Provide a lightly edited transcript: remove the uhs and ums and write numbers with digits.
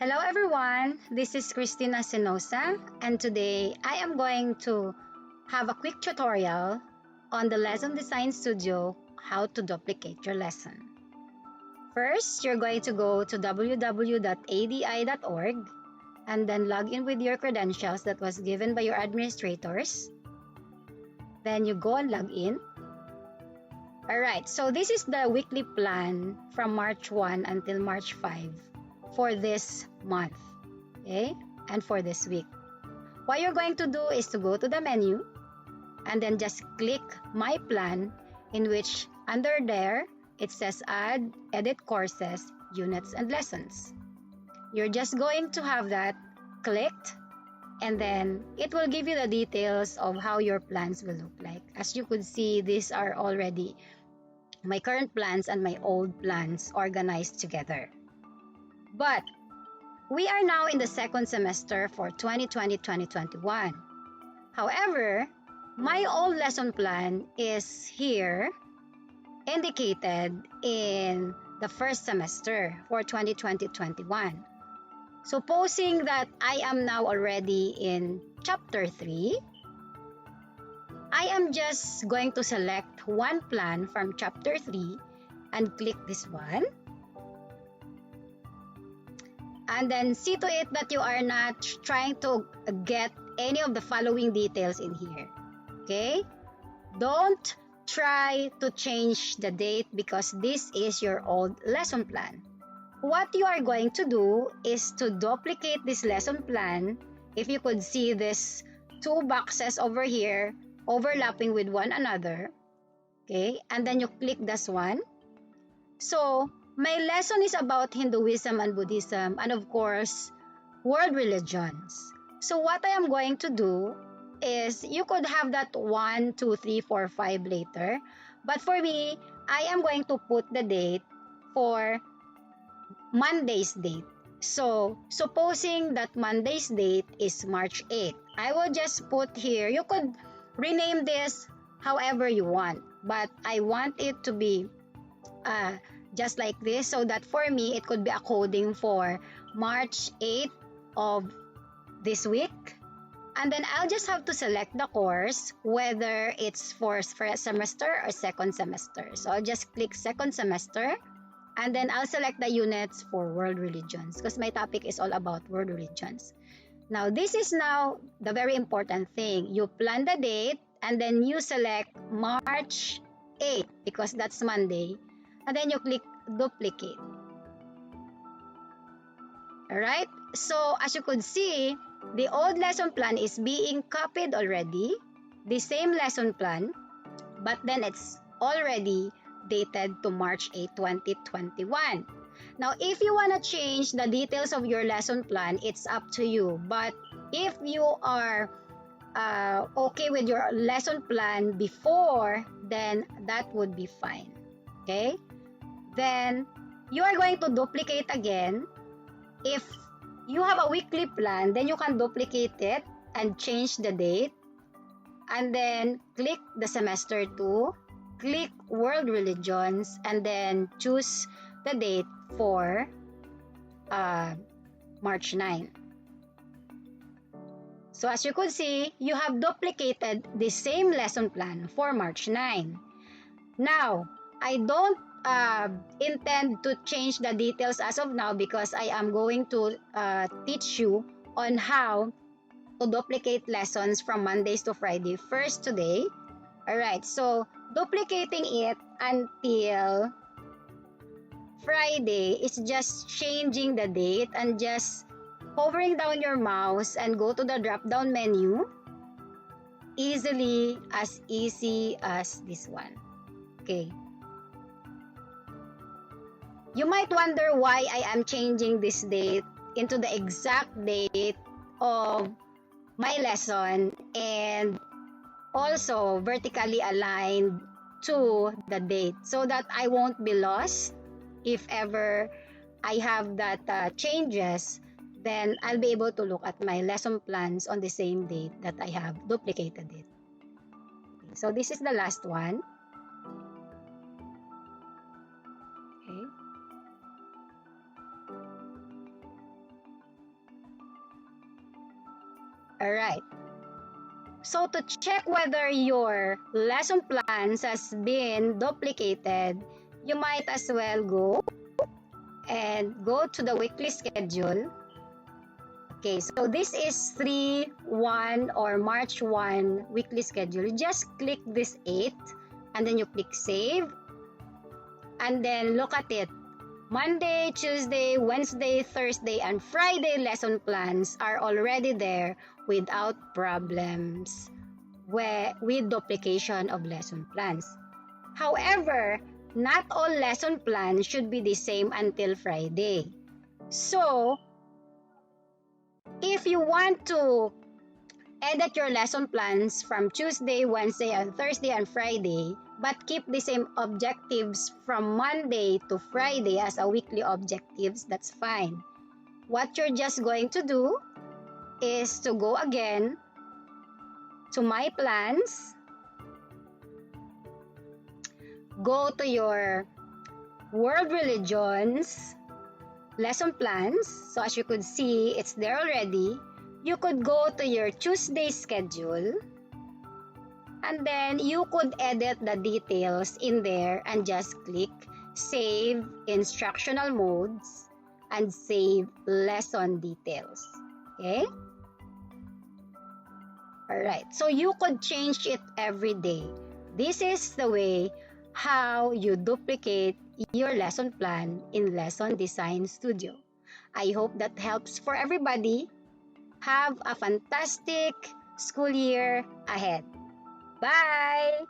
Hello everyone, this is Christina Senosa and today I am going to have a quick tutorial on the Lesson Design Studio how to duplicate your lesson. First, you're going to go to www.adi.org and then log in with your credentials that was given by your administrators. Then you go and log in. Alright, so this is the weekly plan from March 1 until March 5 for this month, okay, and for this week. What you're going to do is to go to the menu and then just click My Plan, in which under there it says Add, Edit Courses, Units, and Lessons. You're just going to have that clicked, and then it will give you the details of how your plans will look like. As you could see, these are already my current plans and my old plans organized together. But we are now in the second semester for 2020-2021. However, my old lesson plan is here indicated in the first semester for 2020-21. Supposing that I am now already in chapter 3, I am just going to select one plan from chapter 3 and click this one. And then see to it that you are not trying to get any of the following details in here. Okay? Don't try to change the date because this is your old lesson plan. What you are going to do is to duplicate this lesson plan. If you could see this two boxes over here overlapping with one another. Okay? And then you click this one. So, my lesson is about Hinduism and Buddhism and of course, world religions. So what I am going to do is, you could have that 1, 2, 3, 4, 5 later. But for me, I am going to put the date for Monday's date. So supposing that Monday's date is March 8, I will just put here, you could rename this however you want. But I want it to be just like this, so that for me it could be a coding for March 8 of this week. And then I'll just have to select the course, whether it's for first semester or second semester. So I'll just click second semester, and then I'll select the units for world religions because my topic is all about world religions. Now this is now the very important thing. You plan the date and then you select March 8 because that's Monday. And then you click duplicate. Alright, so as you could see, the old lesson plan is being copied already, the same lesson plan, but then it's already dated to March 8, 2021. Now, if you want to change the details of your lesson plan, it's up to you. But if you are okay with your lesson plan before, then that would be fine. Okay? Then, you are going to duplicate again. If you have a weekly plan, then you can duplicate it and change the date. And then, click the semester 2, click world religions, and then choose the date for March 9. So, as you could see, you have duplicated the same lesson plan for March 9. Now, I don't intend to change the details as of now because I am going to teach you on how to duplicate lessons from Mondays to Friday first today. Alright, so duplicating it until Friday is just changing the date and just hovering down your mouse and go to the drop down menu. Easy as this one. Okay. You might wonder why I am changing this date into the exact date of my lesson and also vertically aligned to the date so that I won't be lost. If ever I have that changes, then I'll be able to look at my lesson plans on the same date that I have duplicated it. So this is the last one. Okay. Alright. So to check whether your lesson plans has been duplicated, you might as well go to the weekly schedule. Okay, so this is 3/1 or March 1 weekly schedule. You just click this 8 and then you click save and then look at it. Monday, Tuesday, Wednesday, Thursday, and Friday lesson plans are already there without problems with duplication of lesson plans. However, not all lesson plans should be the same until Friday. So, if you want to edit your lesson plans from Tuesday, Wednesday, and Thursday and Friday, but keep the same objectives from Monday to Friday as a weekly objectives, that's fine. What you're just going to do is to go again to my plans, go to your world religions lesson plans. So as you could see, it's there already. You could go to your Tuesday schedule and then you could edit the details in there and just click save instructional modes and save lesson details. Okay? Alright, so you could change it every day. This is the way how you duplicate your lesson plan in Lesson Design Studio. I hope that helps for everybody. Have a fantastic school year ahead. Bye!